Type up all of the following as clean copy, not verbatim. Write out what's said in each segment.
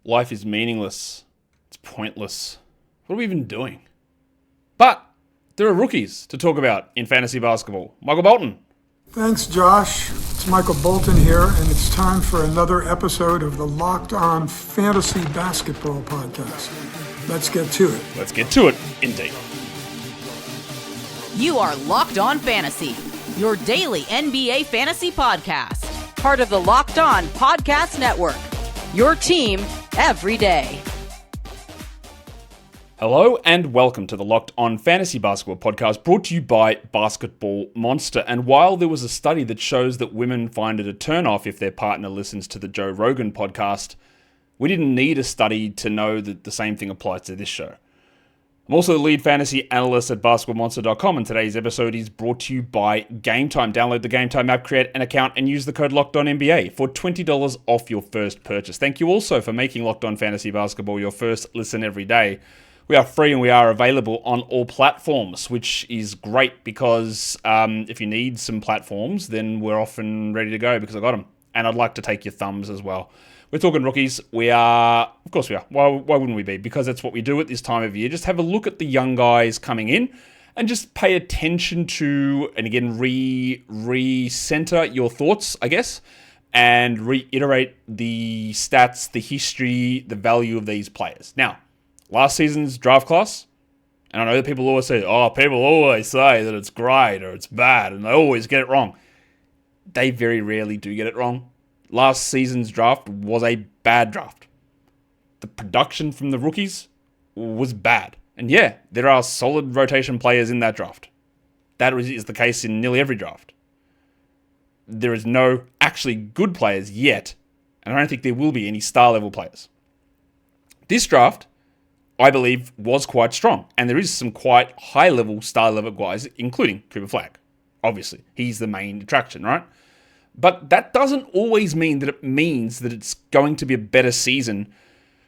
Life is meaningless. It's pointless. What are we even doing? But there are rookies to talk about in fantasy basketball. Michael Bolton. Thanks, Josh. It's Michael Bolton here, and it's time for another episode of the Locked On Fantasy Basketball Podcast. Let's get to it. Let's get to it, indeed. You are Locked On Fantasy, your daily NBA fantasy podcast. Part of the Locked On Podcast Network, your team every day. Hello and welcome to the Locked On Fantasy Basketball Podcast, brought to you by Basketball Monster. And while there was a study that shows that women find it a turn-off if their partner listens to the Joe Rogan podcast, we didn't need a study to know that the same thing applies to this show. I'm also the lead fantasy analyst at basketballmonster.com, and today's episode is brought to you by Game Time. Download the Game Time app, create an account, and use the code LOCKEDONNBA for $20 off your first purchase. Thank you also for making Locked On Fantasy Basketball your first listen every day. We are free and we are available on all platforms, which is great because if you need some platforms, then we're often ready to go because I got them. And I'd like to take your thumbs as well. We're talking rookies. We are, of course we are. Why wouldn't we be? Because that's what we do at this time of year. Just have a look at the young guys coming in and just pay attention to, and again, re-center your thoughts, I guess, and reiterate the stats, the history, the value of these players. Now, last season's draft class, and I know that people always say, people always say that it's great or it's bad, and they always get it wrong. They very rarely do get it wrong. Last season's draft was a bad draft. The production from the rookies was bad. And yeah, there are solid rotation players in that draft. That is the case in nearly every draft. There is no actually good players yet, and I don't think there will be any star-level players. This draft, I believe, was quite strong, and there is some quite high-level, star-level guys, including Cooper Flagg. Obviously, he's the main attraction, right? But that doesn't always mean that it means that it's going to be a better season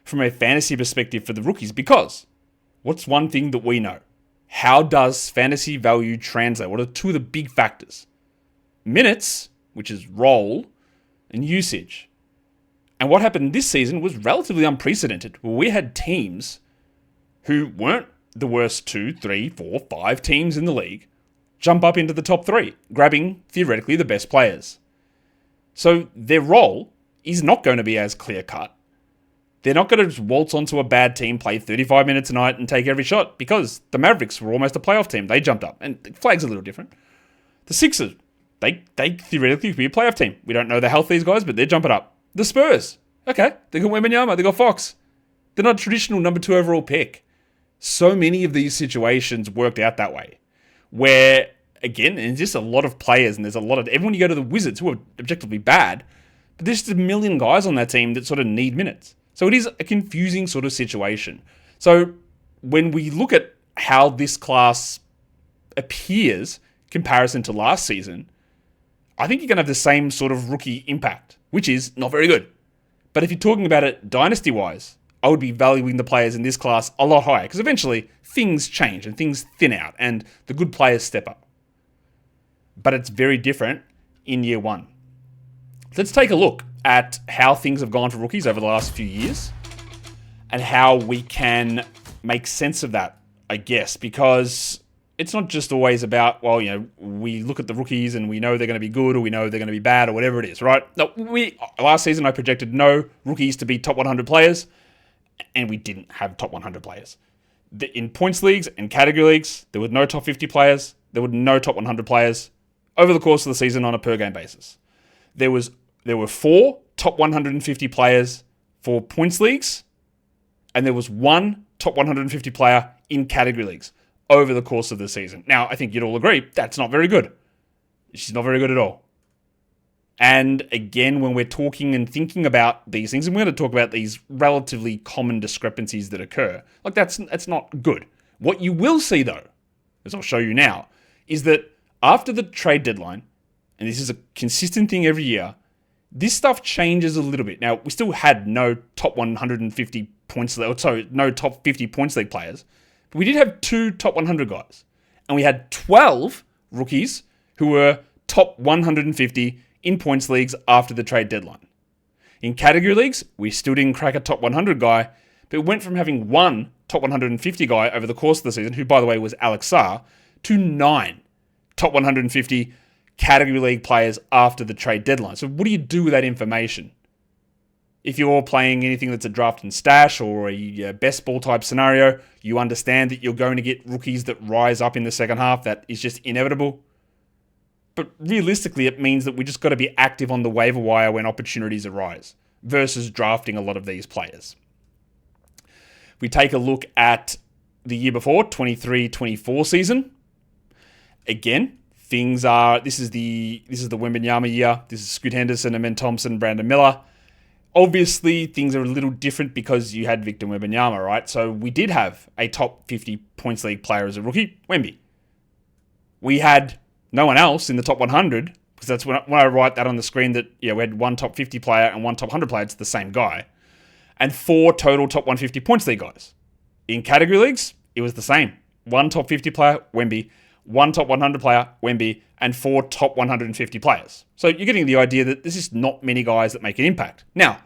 from a fantasy perspective for the rookies, because what's one thing that we know? How does fantasy value translate? What are two of the big factors? Minutes, which is role, and usage. And what happened this season was relatively unprecedented. We had teams who weren't the worst 2, 3, 4, 5 teams in the league jump up into the top 3, grabbing theoretically the best players. So their role is not going to be as clear-cut. They're not going to just waltz onto a bad team, play 35 minutes a night, and take every shot, because the Mavericks were almost a playoff team. They jumped up, and Flagg's a little different. The Sixers, they theoretically could be a playoff team. We don't know the health of these guys, but they're jumping up. The Spurs, okay, they got Wembanyama, they got Fox. They're not a traditional number 2 overall pick. So many of these situations worked out that way, where, again, there's just a lot of players, and there's a lot of, everyone you go to the Wizards who are objectively bad, but there's just a million guys on that team that sort of need minutes. So it is a confusing sort of situation. So when we look at how this class appears comparison to last season, I think you're going to have the same sort of rookie impact, which is not very good. But if you're talking about it dynasty-wise, I would be valuing the players in this class a lot higher, because eventually things change and things thin out and the good players step up. But it's very different in year one. Let's take a look at how things have gone for rookies over the last few years and how we can make sense of that, I guess, because it's not just always about, we look at the rookies and we know they're going to be good or we know they're going to be bad or whatever it is, right? No, last season I projected no rookies to be top 100 players, and we didn't have top 100 players. In points leagues and category leagues, there were no top 50 players, there were no top 100 players over the course of the season on a per game basis. There were 4 top 150 players for points leagues, and there was 1 top 150 player in category leagues over the course of the season. Now, I think you'd all agree that's not very good. She's not very good at all. And again, when we're talking and thinking about these things, and we're going to talk about these relatively common discrepancies that occur, that's not good. What you will see, though, as I'll show you now, is that after the trade deadline, and this is a consistent thing every year, this stuff changes a little bit. Now, we still had no top 150 points, no top 50 points league players, but we did have 2 top 100 guys, and we had 12 rookies who were top 150 in points leagues after the trade deadline. In category leagues, we still didn't crack a top 100 guy, but went from having one top 150 guy over the course of the season, who, by the way, was Alex Sarr, to 9 top 150 category league players after the trade deadline. So what do you do with that information? If you're playing anything that's a draft and stash or a best ball type scenario, you understand that you're going to get rookies that rise up in the second half. That is just inevitable. But realistically, it means that we just got to be active on the waiver wire when opportunities arise versus drafting a lot of these players. If we take a look at the year before, 23-24 season, again, this is the Wembanyama year. This is Scoot Henderson, Amen Thompson, Brandon Miller. Obviously, things are a little different because you had Victor Wembanyama, right? So we did have a top 50 points league player as a rookie, Wemby. We had no one else in the top 100, because that's when I write that on the screen that we had one top 50 player and one top 100 player. It's the same guy. And 4 total top 150 points league guys. In category leagues, it was the same. One top 50 player, Wemby. One top 100 player, Wemby. And 4 top 150 players. So you're getting the idea that there's just not many guys that make an impact. Now,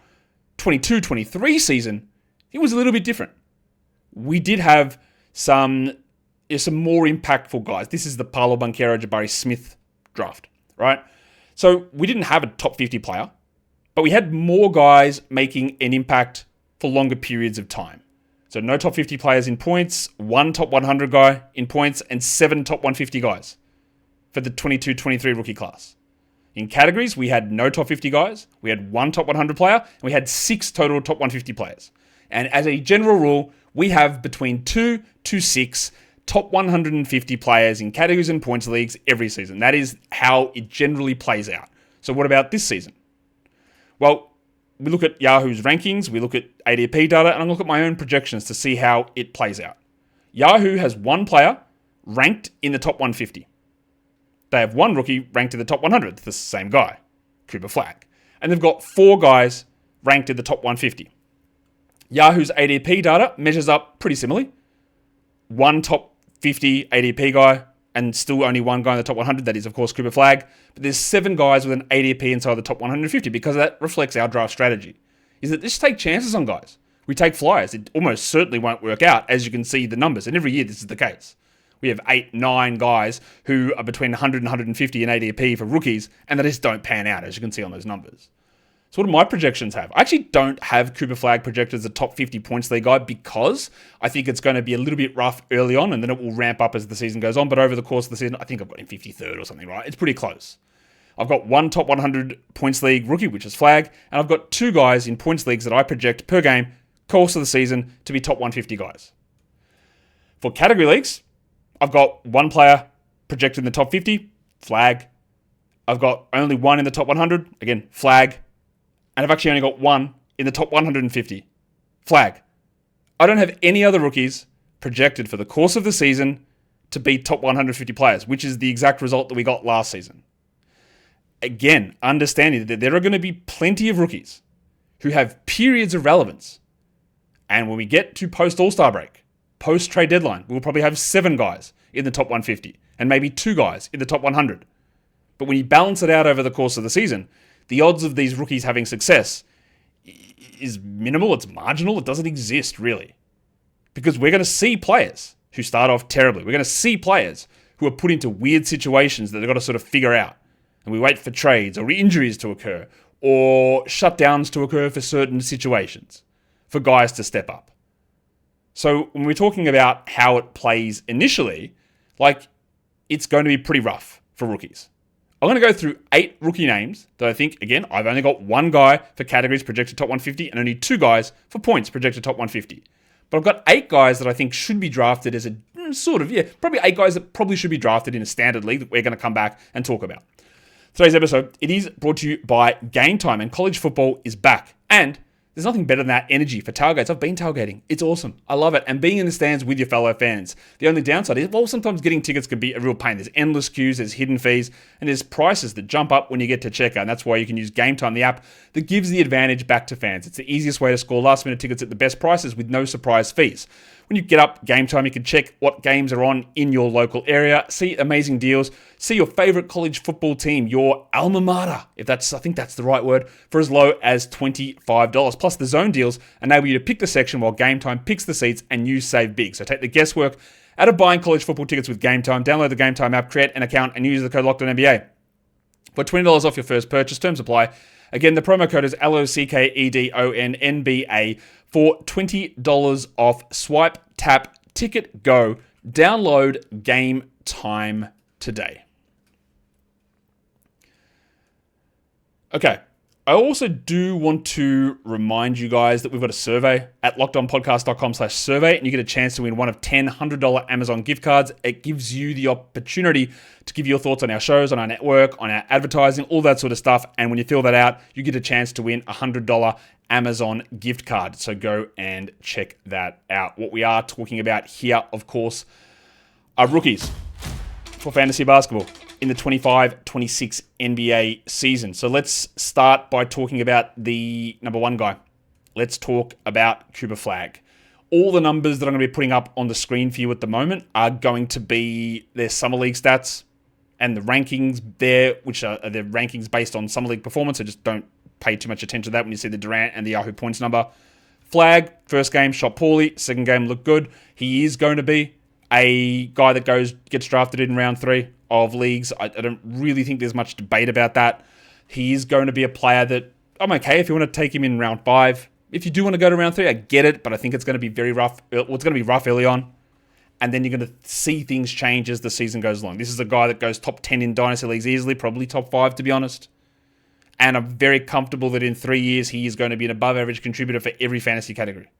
22-23 season, it was a little bit different. We did have some more impactful guys. This is the Paolo Banchero, Jabari Smith draft, right? So we didn't have a top 50 player, but we had more guys making an impact for longer periods of time. So no top 50 players in points, 1 top 100 guy in points, and 7 top 150 guys for the 22-23 rookie class. In categories, we had no top 50 guys, we had 1 top 100 player, and we had 6 total top 150 players. And as a general rule, we have between 2 to 6 top 150 players in categories and points leagues every season. That is how it generally plays out. So what about this season? Well, we look at Yahoo's rankings, we look at ADP data, and I look at my own projections to see how it plays out. Yahoo has 1 player ranked in the top 150. They have 1 rookie ranked in the top 100. It's the same guy, Cooper Flagg. And they've got 4 guys ranked in the top 150. Yahoo's ADP data measures up pretty similarly. 1 top 50 ADP guy, and still only 1 guy in the top 100. That is, of course, Cooper Flagg. But there's 7 guys with an ADP inside the top 150 because that reflects our draft strategy. Is that just take chances on guys. We take flyers. It almost certainly won't work out, as you can see the numbers. And every year this is the case. We have 8, 9 guys who are between 100 and 150 in ADP for rookies, and they just don't pan out, as you can see on those numbers. So what do my projections have? I actually don't have Cooper Flagg projected as a top 50 points league guy because I think it's going to be a little bit rough early on, and then it will ramp up as the season goes on. But over the course of the season, I think I've got him 53rd or something, right? It's pretty close. I've got 1 top 100 points league rookie, which is Flagg, and I've got 2 guys in points leagues that I project per game, course of the season, to be top 150 guys. For category leagues, I've got 1 player projected in the top 50, Flagg. I've got only 1 in the top 100, again, Flagg. And I've actually only got 1 in the top 150, Flagg. I don't have any other rookies projected for the course of the season to be top 150 players, which is the exact result that we got last season. Again, understanding that there are going to be plenty of rookies who have periods of relevance. And when we get to post-All-Star break, post-trade deadline, we'll probably have 7 guys in the top 150 and maybe 2 guys in the top 100. But when you balance it out over the course of the season, the odds of these rookies having success is minimal, it's marginal, it doesn't exist really. Because we're going to see players who start off terribly. We're going to see players who are put into weird situations that they've got to sort of figure out. And we wait for trades or injuries to occur or shutdowns to occur for certain situations for guys to step up. So when we're talking about how it plays initially, it's going to be pretty rough for rookies. I'm going to go through 8 rookie names that I think, again, I've only got 1 guy for categories projected top 150 and only 2 guys for points projected top 150. But I've got 8 guys that I think should be drafted as probably 8 guys that probably should be drafted in a standard league that we're going to come back and talk about. Today's episode, it is brought to you by Game Time, and college football is back. And there's nothing better than that energy for tailgates. I've been tailgating. It's awesome. I love it. And being in the stands with your fellow fans. The only downside is, sometimes getting tickets can be a real pain. There's endless queues, there's hidden fees, and there's prices that jump up when you get to checkout. And that's why you can use Game Time, the app that gives the advantage back to fans. It's the easiest way to score last-minute tickets at the best prices with no surprise fees. When you get up Game Time, you can check what games are on in your local area, see amazing deals, See your favorite college football team, your alma mater, I think that's the right word, for as low as $25. Plus, the zone deals enable you to pick the section while Game Time picks the seats, and you save big. So take the guesswork out of buying college football tickets with Game Time. Download the Game Time app, create an account, and use the code LOCKEDONNBA. For $20 off your first purchase, terms apply. Again, the promo code is LOCKEDONNBA for $20 off. Swipe, tap, ticket, go. Download Game Time today. Okay, I also do want to remind you guys that we've got a survey at lockedonpodcast.com/survey, and you get a chance to win one of 10 $100 Amazon gift cards. It gives you the opportunity to give your thoughts on our shows, on our network, on our advertising, all that sort of stuff. And when you fill that out, you get a chance to win a $100 Amazon gift card. So go and check that out. What we are talking about here, of course, are rookies for fantasy basketball in the 25-26 NBA season. So let's start by talking about the number one guy. Let's talk about Cooper Flagg. All the numbers that I'm going to be putting up on the screen for you at the moment are going to be their Summer League stats and the rankings there, which are the rankings based on Summer League performance. So just don't pay too much attention to that when you see the Durant and the Yahoo points number. Flagg, first game, shot poorly. Second game, looked good. He is going to be a guy that gets drafted in round 3 of leagues. I don't really think there's much debate about that. He is going to be a player that I'm okay if you want to take him in round 5. If you do want to go to round 3, I get it, but I think it's going to be very rough. Well, it's going to be rough early on, and then you're going to see things change as the season goes along. This is a guy that goes top 10 in Dynasty leagues easily, probably top 5 to be honest. And I'm very comfortable that in 3 years he is going to be an above average contributor for every fantasy category.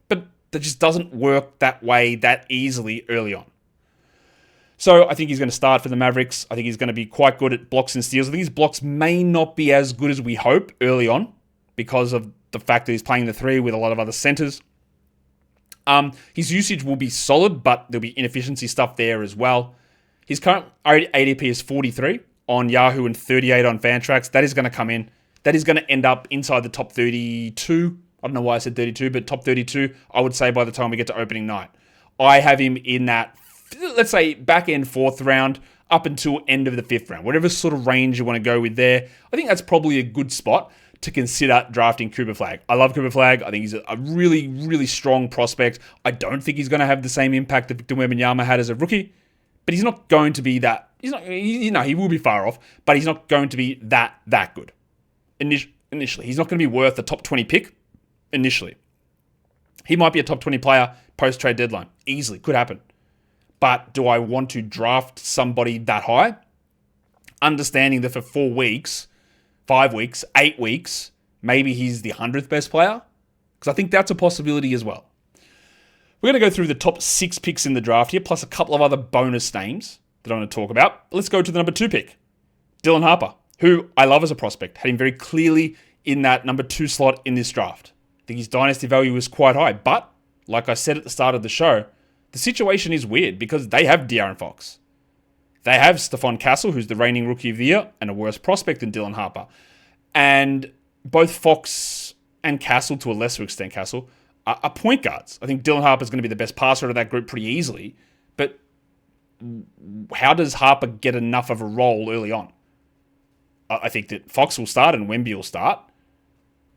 But that just doesn't work that way that easily early on. So I think he's going to start for the Mavericks. I think he's going to be quite good at blocks and steals. I think his blocks may not be as good as we hope early on because of the fact that he's playing the 3 with a lot of other centers. His usage will be solid, but there'll be inefficiency stuff there as well. His current ADP is 43 on Yahoo and 38 on Fantrax. That is going to come in. That is going to end up inside the top 32. I don't know why I said 32, but top 32, I would say by the time we get to opening night. I have him in that, let's say, back end 4th round up until end of the 5th round. Whatever sort of range you want to go with there. I think that's probably a good spot to consider drafting Cooper Flagg. I love Cooper Flagg. I think he's a really, really strong prospect. I don't think he's going to have the same impact that Victor Wembanyama had as a rookie, but he's not going to be that. He will be far off, but he's not going to be that good. Initially, he's not going to be worth a top 20 pick initially. He might be a top 20 player post-trade deadline. Easily. Could happen. But do I want to draft somebody that high? Understanding that for 4 weeks, 5 weeks, 8 weeks, maybe he's the 100th best player? Because I think that's a possibility as well. We're going to go through the top 6 picks in the draft here, plus a couple of other bonus names that I'm going to talk about. Let's go to the number 2 pick, Dylan Harper, who I love as a prospect. Had him very clearly in that number 2 slot in this draft. I think his dynasty value is quite high, but like I said at the start of the show, the situation is weird because they have De'Aaron Fox. They have Stephon Castle, who's the reigning Rookie of the Year and a worse prospect than Dylan Harper. And both Fox and Castle, to a lesser extent Castle, are point guards. I think Dylan Harper's going to be the best passer out of that group pretty easily. But how does Harper get enough of a role early on? I think that Fox will start and Wemby will start.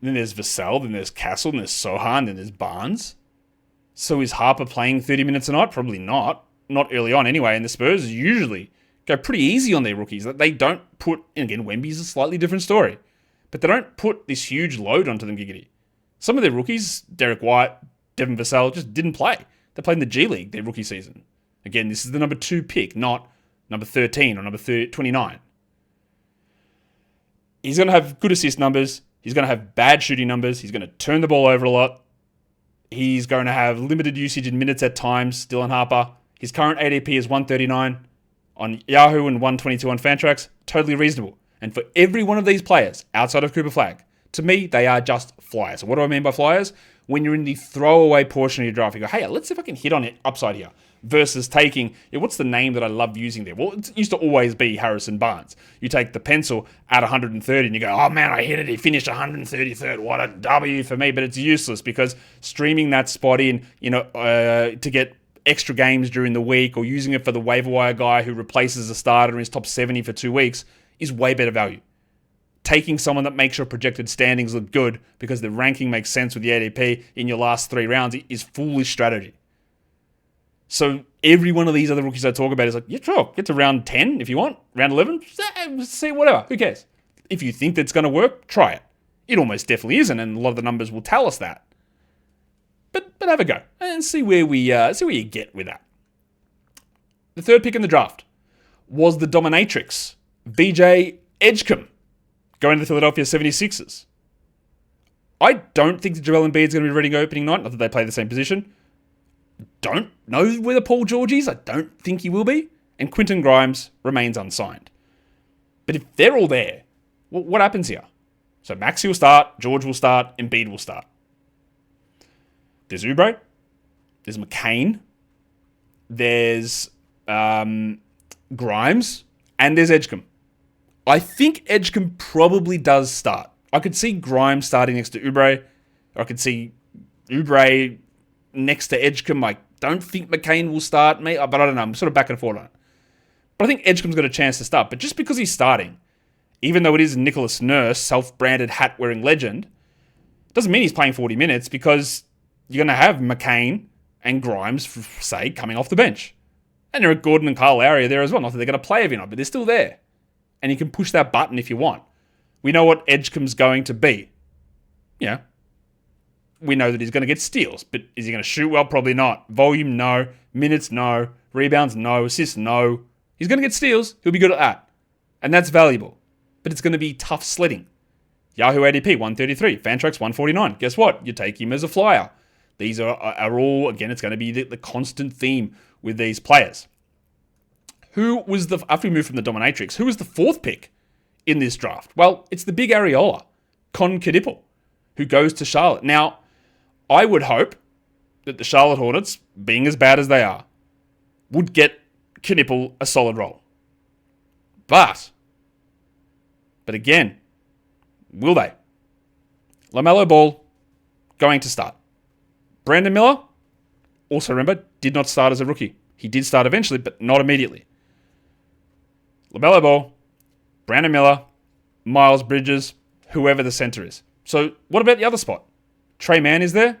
Then there's Vassell, then there's Castle, then there's Sohan, then there's Barnes. So is Harper playing 30 minutes a night? Probably not. Not early on anyway. And the Spurs usually go pretty easy on their rookies. They don't put, and again, Wemby's a slightly different story, but they don't put this huge load onto them, giggity. Some of their rookies, Derek White, Devin Vassell, just didn't play. They played in the G League their rookie season. Again, this is the number 2 pick, not number 13 or number 29. He's going to have good assist numbers. He's going to have bad shooting numbers. He's going to turn the ball over a lot. He's going to have limited usage in minutes at times, Dylan Harper. His current ADP is 139 on Yahoo and 122 on Fantrax. Totally reasonable. And for every one of these players, outside of Cooper Flagg, to me, they are just flyers. So what do I mean by flyers? When you're in the throwaway portion of your draft, you go, hey, let's see if I can hit on it upside here. Versus taking, what's the name that I love using there? Well, it used to always be Harrison Barnes. You take the pencil at 130 and you go, oh man, I hit it. He finished 133rd. What a W for me. But it's useless because streaming that spot in, to get extra games during the week or using it for the waiver wire guy who replaces a starter in his top 70 for 2 weeks is way better value. Taking someone that makes your projected standings look good because the ranking makes sense with the ADP in your last 3 rounds is foolish strategy. So every one of these other rookies I talk about is like, yeah, sure, get to round 10 if you want, round 11, see, whatever, who cares? If you think that's going to work, try it. It almost definitely isn't, and a lot of the numbers will tell us that. But have a go and see where you get with that. The third pick in the draft was the dominatrix, VJ Edgecombe, going to the Philadelphia 76ers. I don't think that Joel Embiid is going to be ready opening night, not that they play the same position. Don't know whether Paul George is. I don't think he will be. And Quentin Grimes remains unsigned. But if they're all there, what happens here? So Maxey will start, George will start, Embiid will start. There's Oubre, there's McCain, there's Grimes, and there's Edgecombe. I think Edgecombe probably does start. I could see Grimes starting next to Oubre, or I could see Oubre next to Edgecombe. I don't think McCain will start, but I don't know. I'm sort of back and forth on it. But I think Edgecombe's got a chance to start. But just because he's starting, even though it is Nicholas Nurse, self-branded hat-wearing legend, doesn't mean he's playing 40 minutes because you're going to have McCain and Grimes, say, coming off the bench. And there are Gordon and Kyle Lowry there as well. Not that they're going to play every night, but they're still there. And you can push that button if you want. We know what Edgecombe's going to be. Yeah. We know that he's going to get steals, but is he going to shoot well? Probably not. Volume, no. Minutes, no. Rebounds, no. Assists, no. He's going to get steals. He'll be good at that. And that's valuable. But it's going to be tough sledding. Yahoo ADP, 133. Fantrax, 149. Guess what? You take him as a flyer. These are all, again, it's going to be the constant theme with these players. After we move from the dominatrix, who was the fourth pick in this draft? Well, it's the big areola, Kon Knueppel, who goes to Charlotte. Now, I would hope that the Charlotte Hornets, being as bad as they are, would get Knueppel a solid role. But again, will they? LaMelo Ball, going to start. Brandon Miller, also remember, did not start as a rookie. He did start eventually, but not immediately. LaMelo Ball, Brandon Miller, Miles Bridges, whoever the center is. So what about the other spot? Trey Mann is there?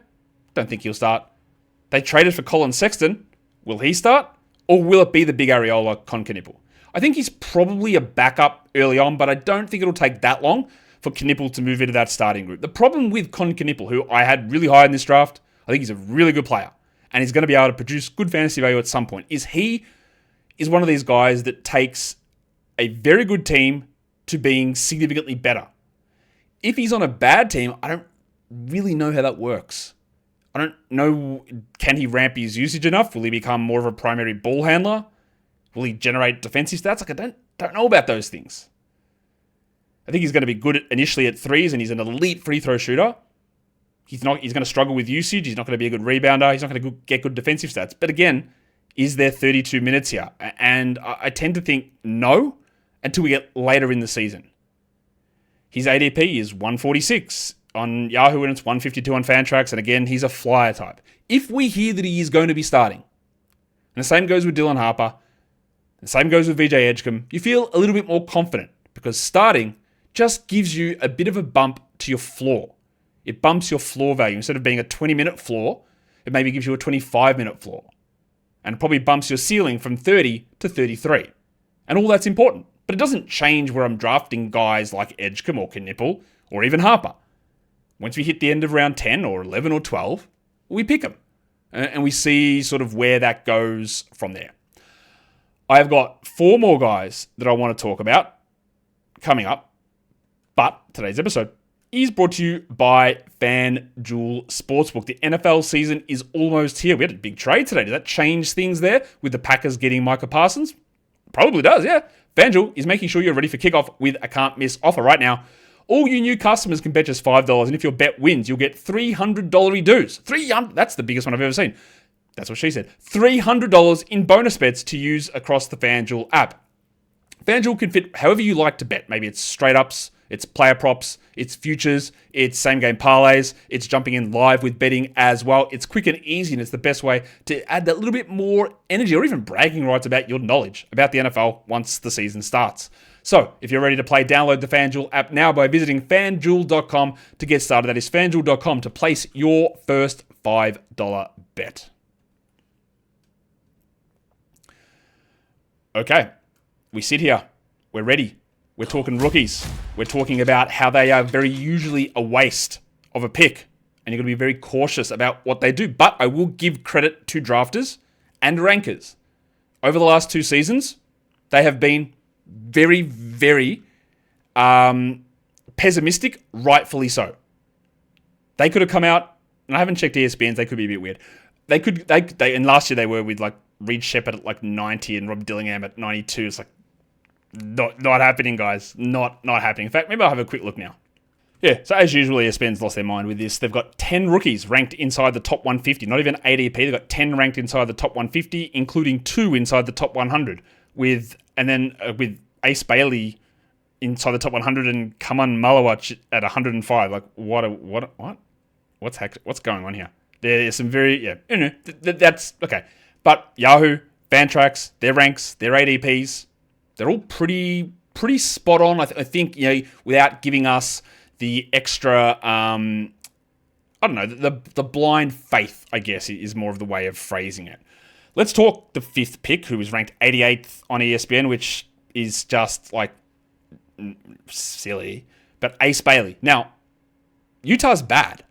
Don't think he'll start. They traded for Colin Sexton. Will he start? Or will it be the big areola, Kon Knueppel? I think he's probably a backup early on, but I don't think it'll take that long for Knueppel to move into that starting group. The problem with Kon Knueppel, who I had really high in this draft, I think he's a really good player, and he's going to be able to produce good fantasy value at some point, is he is one of these guys that takes a very good team to being significantly better. If he's on a bad team, I don't really know how that works. I don't know, can he ramp his usage enough? Will he become more of a primary ball handler? Will he generate defensive stats? Like, I don't know about those things. I think he's going to be good initially at threes, and he's an elite free throw shooter. He's going to struggle with usage. He's not going to be a good rebounder. He's not going to get good defensive stats. But again, is there 32 minutes here? And I tend to think no until we get later in the season. His ADP is 146 on Yahoo, and it's 152 on Fantrax. And again, he's a flyer type. If we hear that he is going to be starting, and the same goes with Dylan Harper, the same goes with VJ Edgecombe, you feel a little bit more confident because starting just gives you a bit of a bump to your floor. It bumps your floor value. Instead of being a 20-minute floor, it maybe gives you a 25-minute floor. And it probably bumps your ceiling from 30 to 33. And all that's important. But it doesn't change where I'm drafting guys like Edgecombe or Knueppel or even Harper. Once we hit the end of round 10 or 11 or 12, we pick them. And we see sort of where that goes from there. I've got 4 more guys that I want to talk about coming up. But today's episode is brought to you by FanDuel Sportsbook. The NFL season is almost here. We had a big trade today. Does that change things there with the Packers getting Micah Parsons? Probably does, yeah. FanDuel is making sure you're ready for kickoff with a can't-miss offer right now. All you new customers can bet just $5, and if your bet wins, you'll get $300 redos. That's the biggest one I've ever seen. That's what she said. $300 in bonus bets to use across the FanDuel app. FanDuel can fit however you like to bet. Maybe it's straight ups, It's player props, it's futures, it's same game parlays, it's jumping in live with betting as well. It's quick and easy, and it's the best way to add that little bit more energy or even bragging rights about your knowledge about the NFL once the season starts. So, if you're ready to play, download the FanDuel app now by visiting fanduel.com to get started. That is fanduel.com to place your first $5 bet. Okay, we sit here. We're ready. We're talking rookies. We're talking about how they are very usually a waste of a pick, and you're going to be very cautious about what they do. But I will give credit to drafters and rankers. Over the last 2 seasons, they have been very, very pessimistic, rightfully so. They could have come out, and I haven't checked ESPN's, they could be a bit weird. And last year they were with like Reed Shepherd at like 90 and Rob Dillingham at 92. It's like, not happening, guys. Not happening. In fact, maybe I'll have a quick look now. Yeah, so as usual, ESPN's lost their mind with this. They've got 10 rookies ranked inside the top 150. Not even ADP. They've got 10 ranked inside the top 150, including 2 inside the top 100. With Ace Bailey inside the top 100 and Kaman Malawach at 105. Like, what? What's going on here? There's some very, that's, okay. But Yahoo, Fantrax, their ranks, their ADPs, they're all pretty spot on. I think, without giving us the extra, I don't know, the blind faith, I guess, is more of the way of phrasing it. Let's talk the 5th pick, who was ranked 88th on ESPN, which is just like silly. But Ace Bailey. Now, Utah's bad.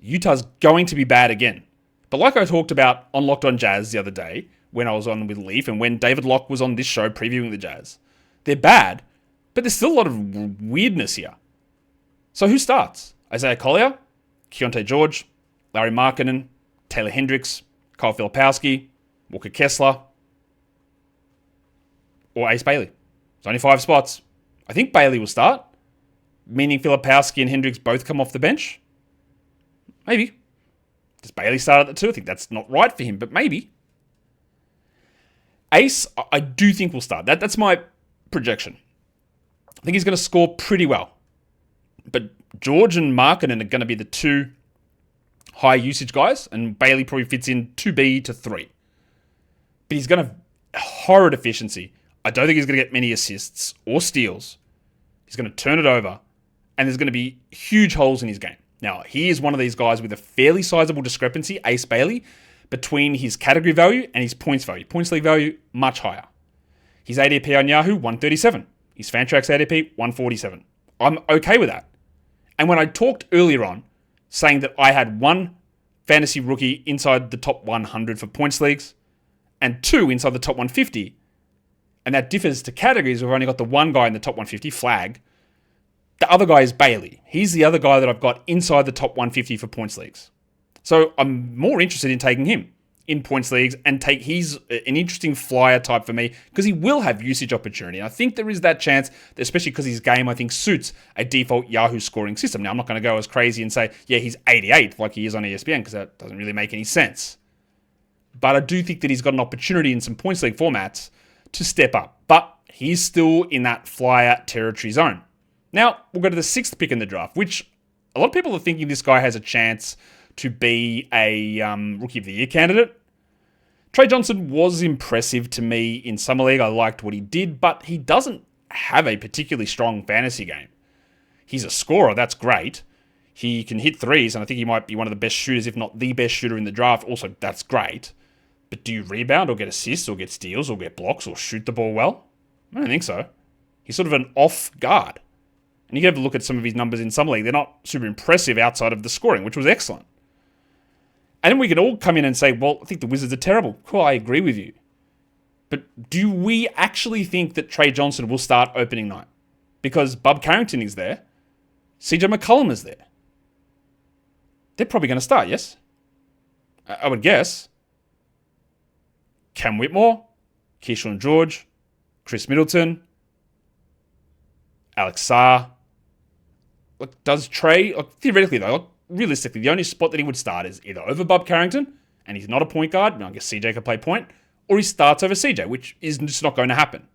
Utah's going to be bad again. But like I talked about on Locked On Jazz the other day, when I was on with Leaf, and when David Locke was on this show previewing the Jazz, they're bad, but there's still a lot of weirdness here. So who starts? Isaiah Collier, Keontae George, Larry Markkinen, Taylor Hendricks, Kyle Filipowski, Walker Kessler, or Ace Bailey? There's only 5 spots. I think Bailey will start, meaning Filipowski and Hendricks both come off the bench. Maybe. Does Bailey start at the 2? I think that's not right for him, but maybe. Ace, I do think will start. That's my projection. I think he's going to score pretty well. But George and Markkinen are going to be the 2 high usage guys, and Bailey probably fits in 2B to 3. But he's going to have horrid efficiency. I don't think he's going to get many assists or steals. He's going to turn it over, and there's going to be huge holes in his game. Now, he is one of these guys with a fairly sizable discrepancy, Ace Bailey, between his category value and his points value. Points league value, much higher. His ADP on Yahoo, 137. His Fantrax ADP, 147. I'm okay with that. And when I talked earlier on, saying that I had 1 fantasy rookie inside the top 100 for points leagues, and 2 inside the top 150, and that differs to categories. We've only got the 1 guy in the top 150, Flagg. The other guy is Bailey. He's the other guy that I've got inside the top 150 for points leagues. So I'm more interested in taking him in points leagues and he's an interesting flyer type for me because he will have usage opportunity. And I think there is that chance, especially because his game, I think, suits a default Yahoo scoring system. Now, I'm not going to go as crazy and say, yeah, he's 88th like he is on ESPN because that doesn't really make any sense. But I do think that he's got an opportunity in some points league formats to step up. But he's still in that flyer territory zone. Now, we'll go to the 6th pick in the draft, which a lot of people are thinking this guy has a chance to be a Rookie of the Year candidate. Tre Johnson was impressive to me in Summer League. I liked what he did, but he doesn't have a particularly strong fantasy game. He's a scorer, that's great. He can hit threes, and I think he might be one of the best shooters, if not the best shooter in the draft. Also, that's great. But do you rebound or get assists or get steals or get blocks or shoot the ball well? I don't think so. He's sort of an off guard. And you can have a look at some of his numbers in Summer League. They're not super impressive outside of the scoring, which was excellent. And then we can all come in and say, well, I think the Wizards are terrible. Cool, I agree with you. But do we actually think that Tre Johnson will start opening night? Because Bub Carrington is there. CJ McCollum is there. They're probably going to start, yes? I would guess. Cam Whitmore, Keyshawn George, Chris Middleton, Alex Sarr. Look, does Tre, theoretically though, realistically, the only spot that he would start is either over Bub Carrington, and he's not a point guard, I guess CJ could play point, or he starts over CJ, which is just not going to happen.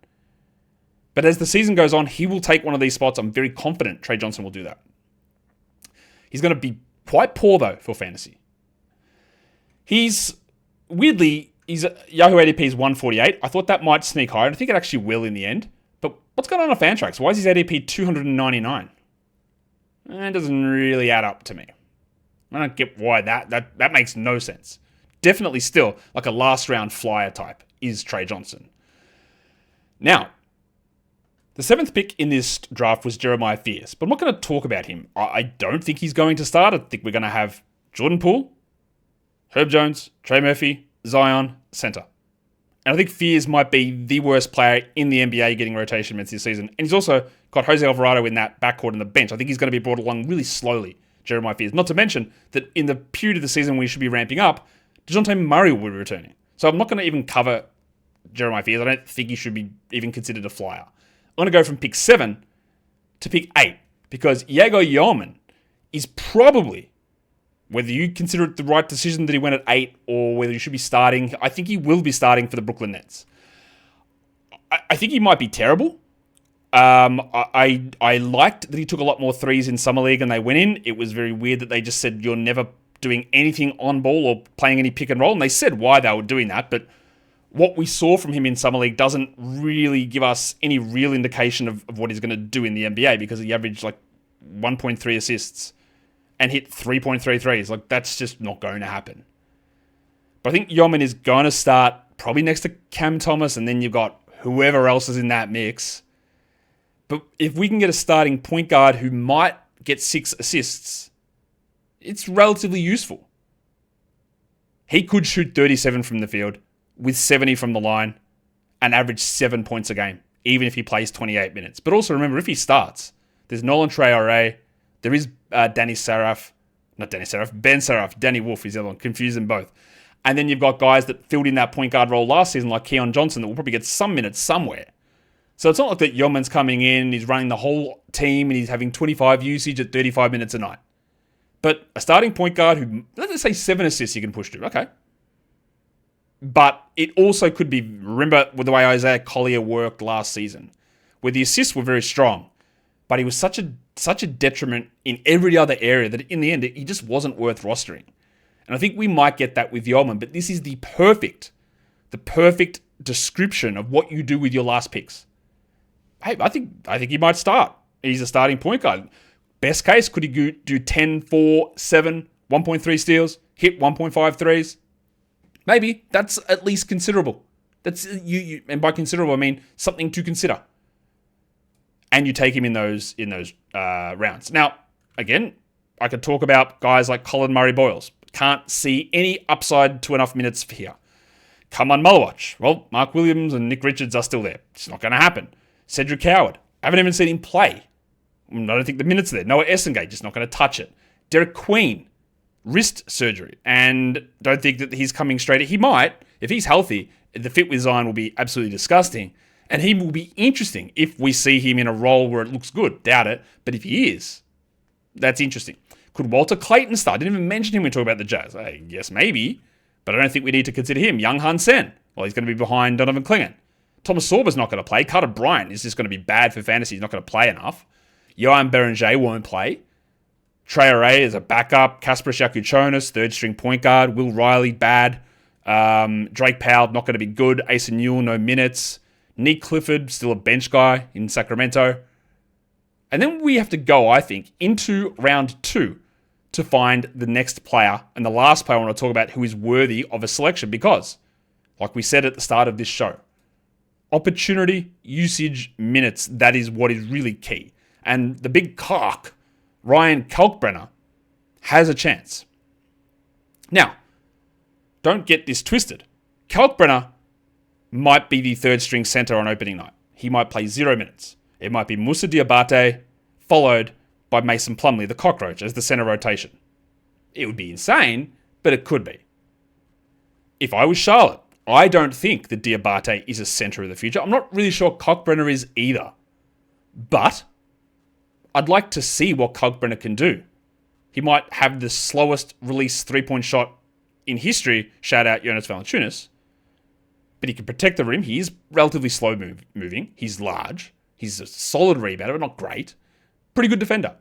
But as the season goes on, he will take one of these spots. I'm very confident Tre Johnson will do that. He's going to be quite poor, though, for fantasy. He's Yahoo ADP is 148. I thought that might sneak higher. I think it actually will in the end. But what's going on Fantrax? Why is his ADP 299? That doesn't really add up to me. I don't get why that makes no sense. Definitely still like a last round flyer type is Tre Johnson. Now, the 7th pick in this draft was Jeremiah Fears, but I'm not going to talk about him. I don't think he's going to start. I think we're going to have Jordan Poole, Herb Jones, Trey Murphy, Zion, center. And I think Fears might be the worst player in the NBA getting rotation minutes this season. And he's also got Jose Alvarado in that backcourt on the bench. I think he's going to be brought along really slowly, Jeremiah Fears. Not to mention that in the period of the season we should be ramping up, DeJounte Murray will be returning. So I'm not going to even cover Jeremiah Fears. I don't think he should be even considered a flyer. I'm going to go from pick 7 to pick 8 because Egor Demin is probably, whether you consider it the right decision that he went at 8 or whether he should be starting, I think he will be starting for the Brooklyn Nets. I think he might be terrible. I liked that he took a lot more threes in Summer League and they went in. It was very weird that they just said you're never doing anything on ball or playing any pick and roll. And they said why they were doing that, but what we saw from him in Summer League doesn't really give us any real indication of what he's going to do in the NBA because he averaged like 1.3 assists and hit 3.3 threes. Like, that's just not going to happen. But I think Demin is going to start probably next to Cam Thomas, and then you've got whoever else is in that mix. But if we can get a starting point guard who might get 6 assists, it's relatively useful. He could shoot 37 from the field with 70 from the line and average 7 points a game, even if he plays 28 minutes. But also remember, if he starts, there's Nolan Traore, there is Ben Seraph, Danny Wolf is the other one, confuse them both. And then you've got guys that filled in that point guard role last season, like Keon Johnson, that will probably get some minutes somewhere. So it's not like that Yeoman's coming in, he's running the whole team, and he's having 25 usage at 35 minutes a night. But a starting point guard who, let's say 7 assists you can push to, okay. But it also could be, remember with the way Isaiah Collier worked last season, where the assists were very strong, but he was such a detriment in every other area that in the end, he just wasn't worth rostering. And I think we might get that with Yeoman, but this is the perfect description of what you do with your last picks. Hey, I think he might start. He's a starting point guard. Best case, could he do 10, 4, 7, 1.3 steals, hit 1.5 threes? Maybe. That's at least considerable. That's you, and by considerable, I mean something to consider. And you take him in those rounds. Now, again, I could talk about guys like Colin Murray-Boyles. Can't see any upside to enough minutes for here. Kaman Mulwatch. Well, Mark Williams and Nick Richards are still there. It's not going to happen. Cedric Howard. I haven't even seen him play. I don't think the minutes are there. Noah Essengate, just not going to touch it. Derek Queen, wrist surgery. And don't think that he's coming straight. He might. If he's healthy, the fit with Zion will be absolutely disgusting. And he will be interesting if we see him in a role where it looks good. Doubt it. But if he is, that's interesting. Could Walter Clayton start? I didn't even mention him when we talk about the Jazz. Hey, yes, maybe. But I don't think we need to consider him. Young Han Sen. Well, he's going to be behind Donovan Clingan. Thomas Sorba's not going to play. Carter Bryant is just going to be bad for fantasy. He's not going to play enough. Johan Berenger won't play. Traore is a backup. Kasparas Yakuchonis, third string point guard. Will Riley, bad. Drake Powell, not going to be good. Asa Newell, no minutes. Nick Clifford, still a bench guy in Sacramento. And then we have to go, I think, into round 2 to find the next player and the last player I want to talk about who is worthy of a selection because, like we said at the start of this show, opportunity, usage, minutes, that is what is really key. And the big cock, Ryan Kalkbrenner, has a chance. Now, don't get this twisted. Kalkbrenner might be the third string center on opening night. He might play 0 minutes. It might be Moussa Diabate followed by Mason Plumlee, the cockroach, as the center rotation. It would be insane, but it could be. If I was Charlotte, I don't think that Diabate is a center of the future. I'm not really sure Kalkbrenner is either. But I'd like to see what Kalkbrenner can do. He might have the slowest release 3-point shot in history. Shout out Jonas Valanciunas. But he can protect the rim. He is relatively slow moving. He's large. He's a solid rebounder, but not great. Pretty good defender.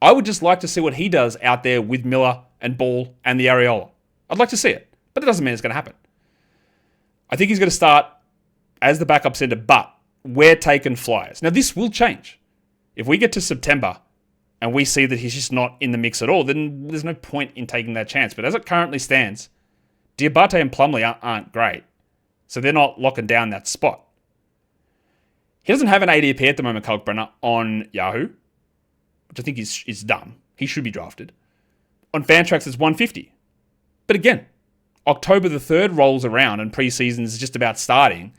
I would just like to see what he does out there with Miller and Ball and the Areola. I'd like to see it, but it doesn't mean it's going to happen. I think he's going to start as the backup center, but we're taking flyers. Now, this will change. If we get to September and we see that he's just not in the mix at all, then there's no point in taking that chance. But as it currently stands, Diabate and Plumlee aren't great, so they're not locking down that spot. He doesn't have an ADP at the moment, Kalkbrenner, on Yahoo, which I think is dumb. He should be drafted. On Fantrax, it's 150. But again, October the 3rd rolls around and preseason is just about starting,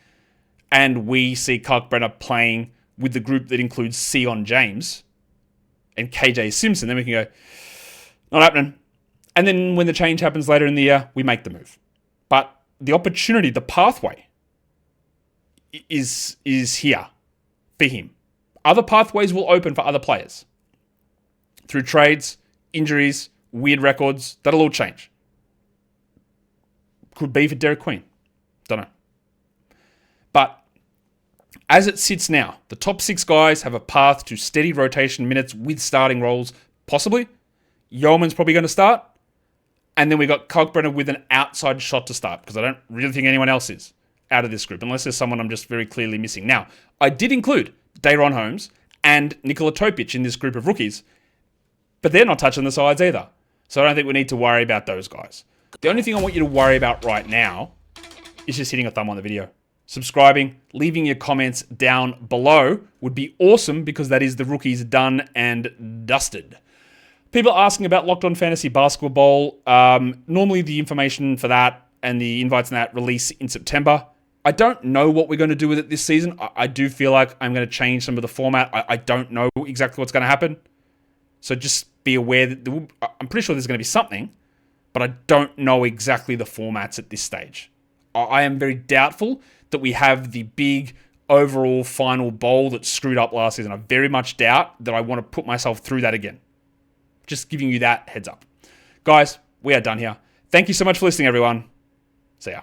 and we see Kalkbrenner playing with the group that includes Sion James and KJ Simpson. Then we can go, not happening. And then when the change happens later in the year, we make the move. But the opportunity, the pathway is here for him. Other pathways will open for other players. Through trades, injuries, weird records, that'll all change. Could be for Derek Queen. Don't know. But as it sits now, the top 6 guys have a path to steady rotation minutes with starting roles, possibly. Yeoman's probably going to start. And then we got Kalkbrenner with an outside shot to start, because I don't really think anyone else is out of this group, unless there's someone I'm just very clearly missing. Now, I did include Dayron Holmes and Nikola Topic in this group of rookies, but they're not touching the sides either. So I don't think we need to worry about those guys. The only thing I want you to worry about right now is just hitting a thumb on the video. Subscribing, leaving your comments down below would be awesome, because that is the rookies done and dusted. People are asking about Locked On Fantasy Basketball. Normally the information for that and the invites and that release in September. I don't know what we're going to do with it this season. I do feel like I'm going to change some of the format. I don't know exactly what's going to happen. So just be aware that I'm pretty sure there's going to be something, but I don't know exactly the formats at this stage. I am very doubtful that we have the big overall final bowl that screwed up last season. I very much doubt that I want to put myself through that again. Just giving you that heads up. Guys, we are done here. Thank you so much for listening, everyone. See ya.